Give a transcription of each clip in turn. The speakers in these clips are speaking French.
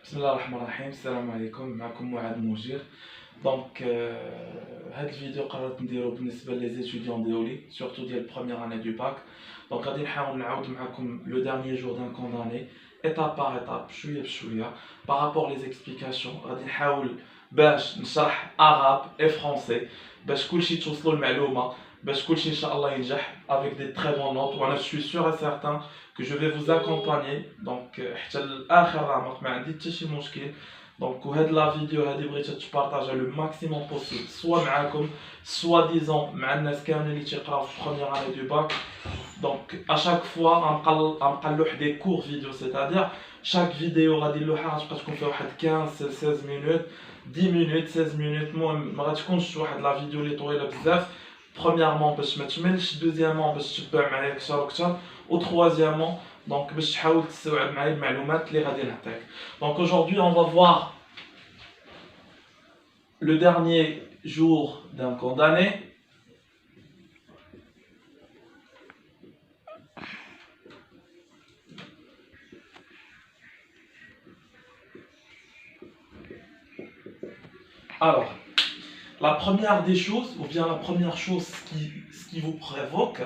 بسم الله الرحمن الرحيم. السلام عليكم، معكم معاذ موجير. دونك هاد الفيديو قررت نديرو بالنسبه لي زيتوديون ديالي سورتو ديال بروميير اني دو باك. دونك غادي نحاول نعاود معكم لو ديرنيي جور دان كونداني ايتاب بار ايتاب بشويه بشويه بارابور لي زيكسبليكاسيون. غادي نحاول باش نشرح عرب اي فرونسي باش كلشي توصلوا المعلومه، باش كلشي ان شاء الله ينجح avec des très bonnes notes. وانا je suis sûr et certain que je vais vous accompagner. Donc حتى الاخر راه ما عندي حتى شي مشكل. دونك وهاد لا فيديو هادي بغيتها تبارطاجا لو ماكسيموم بوسيبل سوا معاكم سوا ديزون مع الناس كاملين اللي تيقراو في بروميير اني دو باك. دونك اشاك فوا غنبقى نلوح دي كور فيديو، سيتادير شاك فيديو غادي نلوحها غتبقى تكون فيها واحد 15 16 مينوت 10 مينوت 16 مينوت. المهم ما غاتكونش واحد لا فيديو اللي طويله بزاف. Premièrement باش ما تملش، دوزيامون باش تتبع معايا اكثر واكثر، و troisièmement donc باش تحاول تستوعب معايا المعلومات اللي غادي نعطيك. Donc aujourd'hui on va voir le dernier jour d'un condamné. Alors, la première des choses, ou bien la première chose qui vous provoque,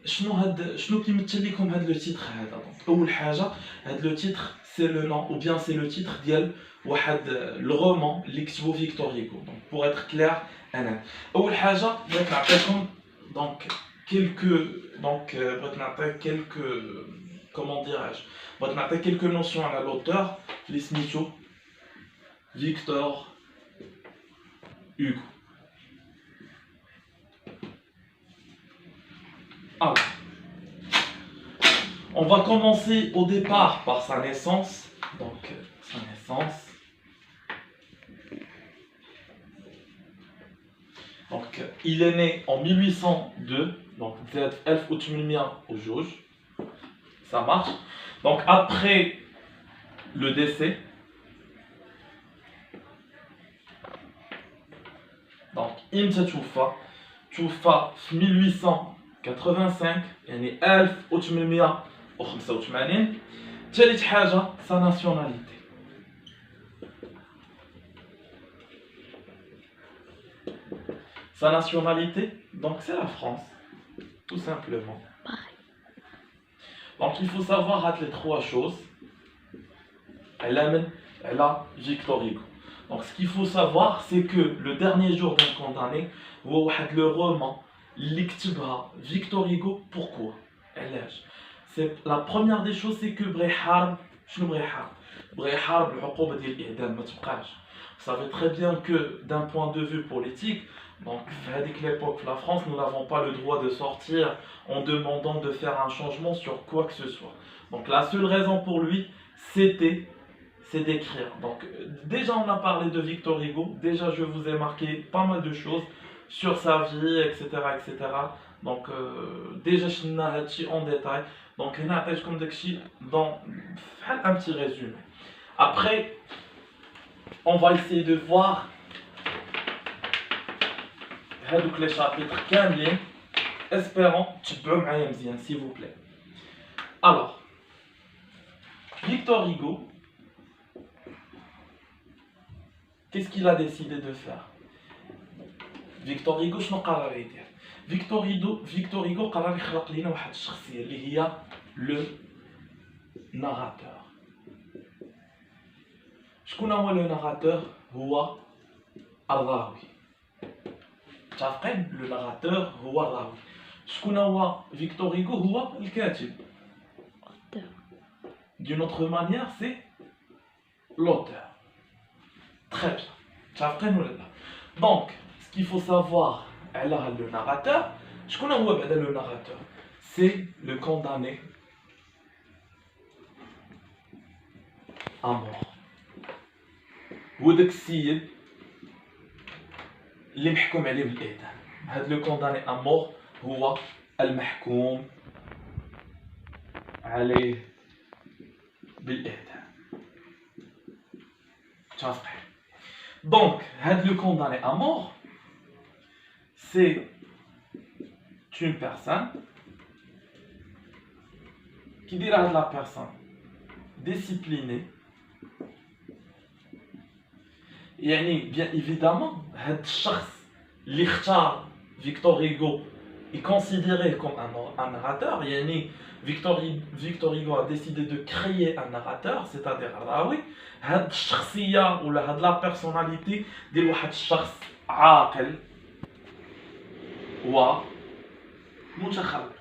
شنو كيمثل لكم هذا لو تيتر هذا؟ دونك اول حاجه هذا لو تيتر سي لو نون او بيان سي لو تيتر ديال واحد لو رومان اللي كتبو فيكتور هيغو. دونك بور اتر كلير انا اول حاجه بغيت نعطيكم دونك بغيت نعطيك كومون ديراج، بغيت نعطيك كيلكو نوسيون على لوتور اللي سميتو فيكتور هيغو. Alors, on va commencer au départ par sa naissance. Donc, sa naissance. Donc, il est né en 1802. Donc, Elf Outmilmien au Jauge. Ça marche. Donc, après le décès, donc, Imta Toufa, 1885 يعني 1885. ثالث حاجة sa nationalité. Sa nationalité, donc c'est la France, tout simplement. Donc il faut savoir les trois choses. Elle a Victor Hugo. Donc ce qu'il faut savoir, c'est que le dernier jour d'un condamné, le roman L'Iktibha, Victor Hugo, pourquoi? C'est la première des choses, c'est que Brehar, vous savez très bien que d'un point de vue politique, donc à l'époque la France, nous n'avons pas le droit de sortir en demandant de faire un changement sur quoi que ce soit. Donc la seule raison pour lui, c'est d'écrire. Donc déjà on a parlé de Victor Hugo, déjà je vous ai marqué pas mal de choses sur sa vie, etc. etc. Donc déjà je n'ai en détail. Donc comme dans un petit résumé. Après, on va essayer de voir les chapitres كاملين. Espérons tu peux معايا مزيان s'il vous plaît. Alors, Victor Hugo, qu'est-ce qu'il a décidé de faire? فيكتور هيغو شنو قرر يدير؟ فيكتور هيغو قرر يخلق لينا واحد الشخصيه اللي هي لو ناراتور. شكون هو لو ناراتور؟ هو الراوي. متفقين؟ لو ناراتور هو الراوي. شكون هو فيكتور هيغو؟ هو الكاتب. D'une autre manière, c'est l'auteur. Très bien. متفقين ولا لا؟ Donc il faut savoir, elle a le narrateur. Je connais où est le narrateur. C'est le condamné à mort. وداك السيد اللي محكوم عليه بالإعدام. هذا le condamné à mort هو المحكوم عليه بالإعدام. متفقين. Donc, هذا le condamné à mort, c'est une personne qui dira à la personne disciplinée يعني bien évidemment هاد الشخص اللي اختار فيكتور هيغو est considéré comme un narrateur. يعني Victor Hugo a décidé de créer un narrateur, c'est-à-dire الراوي. هاد الشخصية ولا هاد لا بيرسوناليتي ديال واحد الشخص عاقل ومتخلق.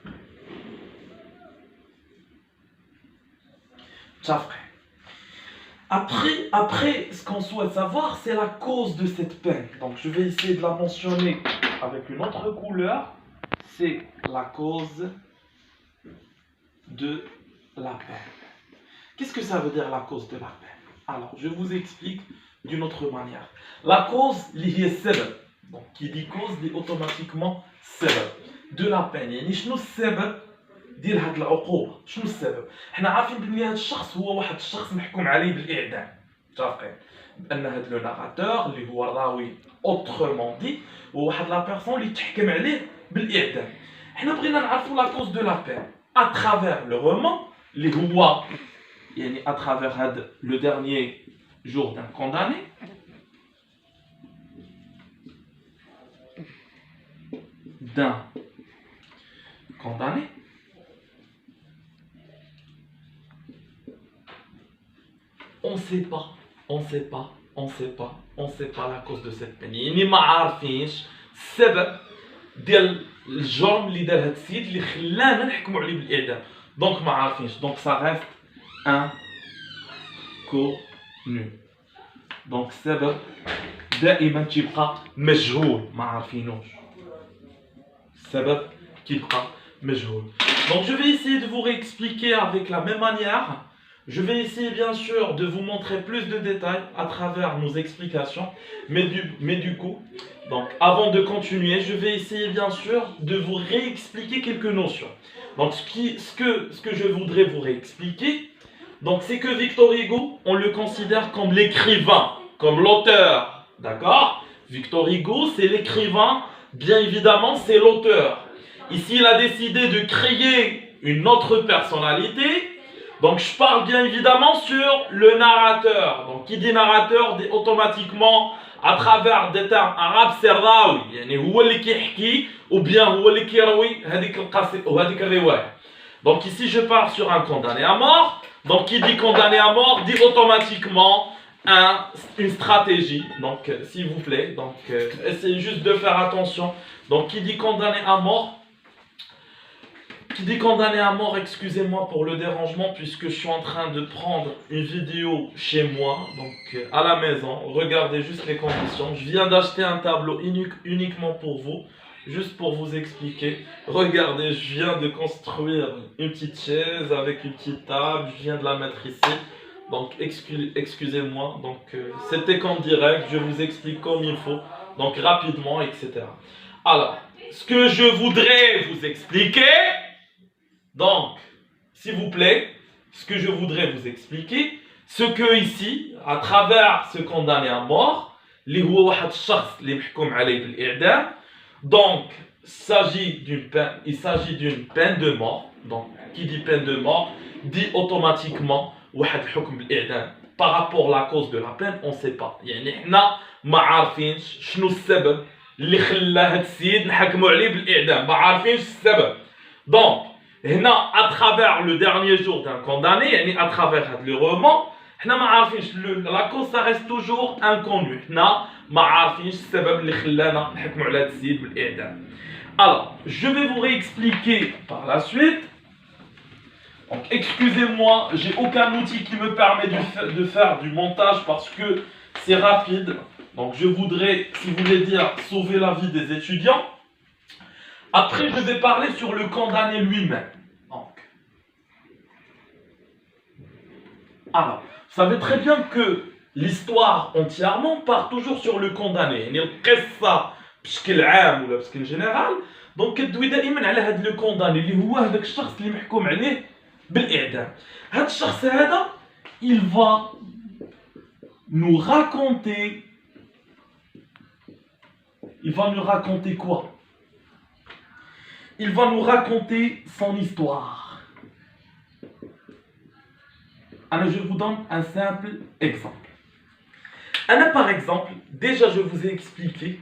Après, ce qu'on souhaite savoir, c'est la cause de cette peine. Donc, je vais essayer de la mentionner avec une autre couleur. C'est la cause de la peine. Qu'est-ce que ça veut dire la cause de la peine? Alors, je vous explique d'une autre manière. La cause, liée sebeb. Donc, qui dit cause, dit automatiquement sebeb. De la peine. يعني شنو السبب ديال هاد العقوبة؟ شنو السبب؟ حنا عارفين بلي هاد الشخص هو واحد الشخص محكوم عليه بالإعدام. متفقين؟ بأن هاد لو ناراتور اللي هو الراوي autrement dit هو واحد لا بيرسون اللي تحكم عليه بالإعدام. حنا بغينا نعرفوا لا كوز دو لا بين à travers le roman اللي هو يعني à travers هاد le dernier jour d'un condamné. D'un condamné. On ne sait pas la cause de cette peine. يعني ما عارفينش السبب ديال الجرم اللي دار هاد السيد اللي خلانا نحكموا عليه بالاعدام. دونك ما عارفينش. دونك ça reste inconnu. دونك السبب دائما تيبقى مجهول ما عارفينوش. السبب كيبقى مجهول. Donc je vais essayer de vous réexpliquer avec la même manière. Je vais essayer bien sûr de vous montrer plus de détails à travers nos explications, mais du coup, donc avant de continuer, je vais essayer bien sûr de vous réexpliquer quelques notions. Donc ce que je voudrais vous réexpliquer, donc c'est que Victor Hugo, on le considère comme l'écrivain, comme l'auteur, d'accord? Victor Hugo, c'est l'écrivain, bien évidemment, c'est l'auteur. Ici, il a décidé de créer une autre personnalité. Donc je parle bien évidemment sur le narrateur. Donc qui dit narrateur dit automatiquement à travers des termes arabes c'est rawi. يعني هو اللي كيحكي ou bien هو اللي كيروي هذيك القصيدة وهذيك الرواية. Donc ici je parle sur un condamné à mort. Donc qui dit condamné à mort dit automatiquement une stratégie. Donc s'il vous plaît, donc essayez juste de faire attention. Donc qui dit condamné à mort, excusez-moi pour le dérangement puisque je suis en train de prendre une vidéo chez moi, donc à la maison. Regardez juste les conditions. Je viens d'acheter un tableau uniquement pour vous, juste pour vous expliquer. Regardez, je viens de construire une petite chaise avec une petite table. Je viens de la mettre ici. Donc excusez-moi. Donc c'était qu'en direct. Je vous explique comme il faut. Donc rapidement, etc. Alors, ce que je voudrais vous expliquer. Donc, s'il vous plaît, ce que je voudrais vous expliquer, ce que ici, à travers ce condamné à mort, اللي هو واحد الشخص اللي محكوم عليه بالإعدام, donc il s'agit d'une peine de mort. Donc, qui dit peine de mort dit automatiquement واحد الحكم بالإعدام. Par rapport à la cause de la peine, on ne sait pas. يعني احنا ما عارفينش شنو السبب اللي خلى هاد السيد نحكموا عليه بالإعدام. ما عارفينش السبب. Donc, هنا à travers le dernier jour d'un condamné, يعني à travers le roman, حنا ما عارفينش la cause ça reste toujours inconnu. حنا ما عارفينش السبب اللي خلانا نحكموا على هذا السيد بالإعدام. Alors, je vais vous réexpliquer par la suite. Donc, excusez-moi, j'ai aucun outil qui me permet de faire du montage parce que c'est rapide. Donc, je voudrais, si vous voulez dire, sauver la vie des étudiants. Après, je vais parler sur le condamné lui-même. Donc, alors, vous savez très bien que l'histoire entièrement part toujours sur le condamné. يعني القصة بشكل عام ولا بشكل جنرال. Donc, كتدوي دائما على هذا لو كونداني اللي هو هذاك الشخص اللي محكوم عليه بالإعدام. هذا الشخص هذا il va nous raconter quoi? Il va nous raconter son histoire. Alors je vous donne un simple exemple. Anna, par exemple, déjà je vous ai expliqué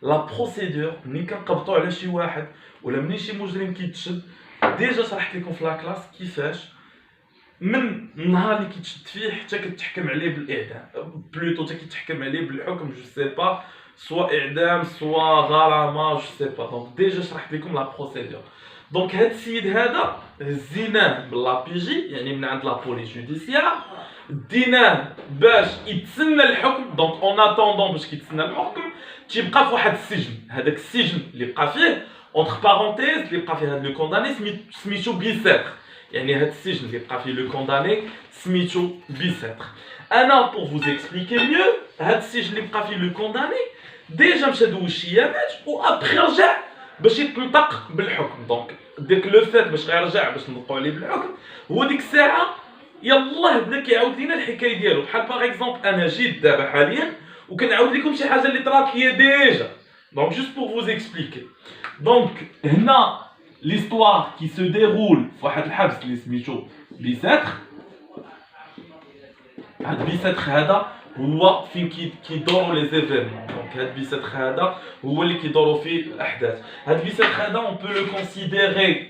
la procédure. ملي كنقبطوا على شي واحد ولا منين شي مجرم كيتشد، ديجا شرحت لكم في لا كلاس كيفاش من النهار اللي كيتشد فيه حتى كتحكم عليه بالاعدام، بلوتو حتى كيتحكم عليه بالحكم، جو سي با سوا اعدام سوا غرامه، جو سي با. دونك ديجا شرحت لكم لا بروسيدور. دونك هاد السيد هذا هزيناه باللا بي جي، يعني من عند لا بوليس جوديسيير، ديناه باش يتسنى الحكم. دونك اون اتوندون باش كيتسنى الحكم تيبقى في واحد السجن. هذاك السجن اللي بقى فيه اونتر بارونتيز اللي بقى فيه هاد لو كونداني سميتو بيسيتر، يعني هاد السجن اللي بقى فيه لو كونداني سميتو بيسيتر. انا بور فوز اكسبليكي ميو، هاد السجن اللي بقى فيه لو كونداني ديجا مشى دوز شي ايامات و ابخي رجع باش يتنطق بالحكم. دونك ديك لو فات باش غيرجع باش نطقوا عليه بالحكم، هو ديك الساعه يلاه بدا كيعاود لينا الحكايه ديالو. بحال باغ اكزومبل انا جيت دابا حاليا وكنعاود لكم شي حاجه اللي طرات ليا ديجا. دونك جوست بور فوز اكسبليكي. دونك هنا ليستوار كي سو ديرول في واحد الحبس اللي سميتو بيساتر. هاد بيساتر هذا هو فين كيدوروا لي زيفيرمون. دونك هاد بيساتر هذا هو اللي كيدوروا فيه الاحداث. هاد بيساتر هذا اون بو لو كونسيديري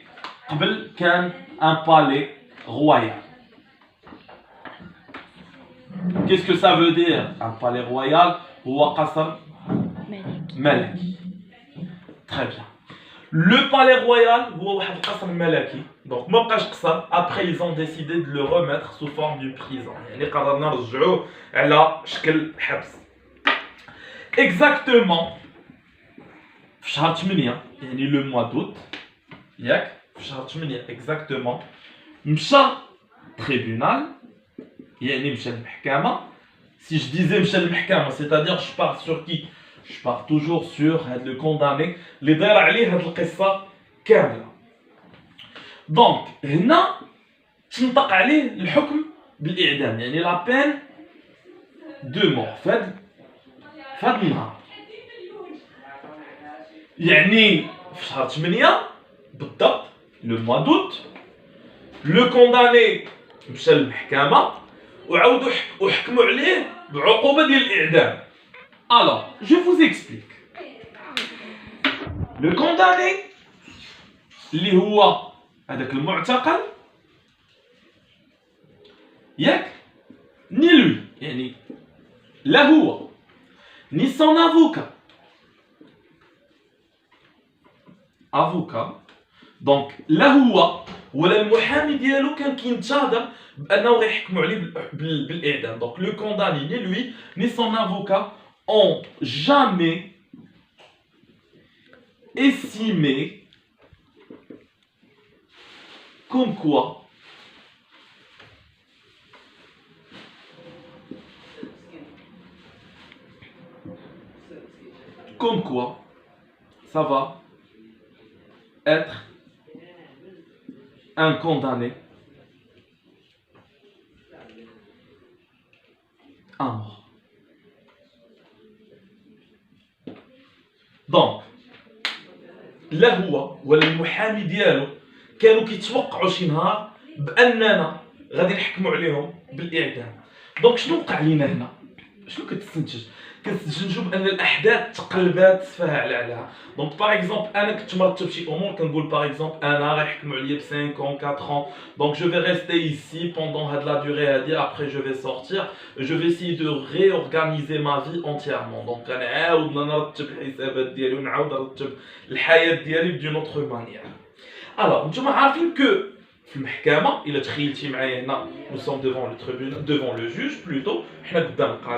قبل كان ان بالي رويال. Qu'est-ce que ça veut dire un palais royal? هو قصر ملكي. Très bien. Le palais royal هو واحد القصر ملكي. دونك ما بقاش قصر. Après ils ont décidé de le remettre sous forme d'une prison. يعني قررنا نرجعوه على شكل حبس. Exactement في شهر 8 يعني لو موا دوت، ياك في شهر 8 exactement مشى tribunal، يعني مشى للمحكمة. Si je disais مشى للمحكمة c'est-à-dire je pars sur qui? Je pars toujours sur هاد le condamné اللي داير عليه هاد القصة كاملة. دونك هنا تنطق عليه الحكم بالإعدام، يعني لا بين دو مور في هاد النهار. يعني في شهر 8 بالضبط لو موا دوت لو كونداني مشى للمحكمة وعاودوا وحكموا عليه بعقوبة ديال الإعدام. Alors, je vous explique. Le condamné اللي هو هذاك المعتقل، ياك ني لوي يعني لا هو ني سون افوكا. دونك لا هو ولا المحامي ديالو كان كينتظر بانه غيحكموا عليه بالاعدام. دونك لو كونداني ني لوي ني سون افوكا ont jamais estimé comme quoi ça va être un condamné à mort. دونك لا هو ولا المحامي ديالو كانوا كيتوقعوا شي نهار باننا غادي نحكموا عليهم بالاعدام. دونك شنو وقع لينا هنا؟ شنو كتستنتج؟ كنستنتجوا بان الاحداث تقلبات سفاها على عليها. دونك باغ اكزومبل انا كنت مرتب شي امور كنقول باغ اكزومبل انا غيحكموا عليا ب 5 ans 4 ans. دونك جو في ريستي ايسي بوندون هاد لا دوري هادي. ابري جو في سورتير جو في اسيي دو ريورغانيزي ما في اونتيرمون. دونك غنعاود نرتب الحسابات ديالي ونعاود نرتب الحياه ديالي بدون اوتر مانيير. الوغ نتوما عارفين كو في المحكمه الا تخيلتي معايا هنا نو سوم دوفون لو تريبيونال دوفون لو جوج بلوتو، حنا قدام القاضي.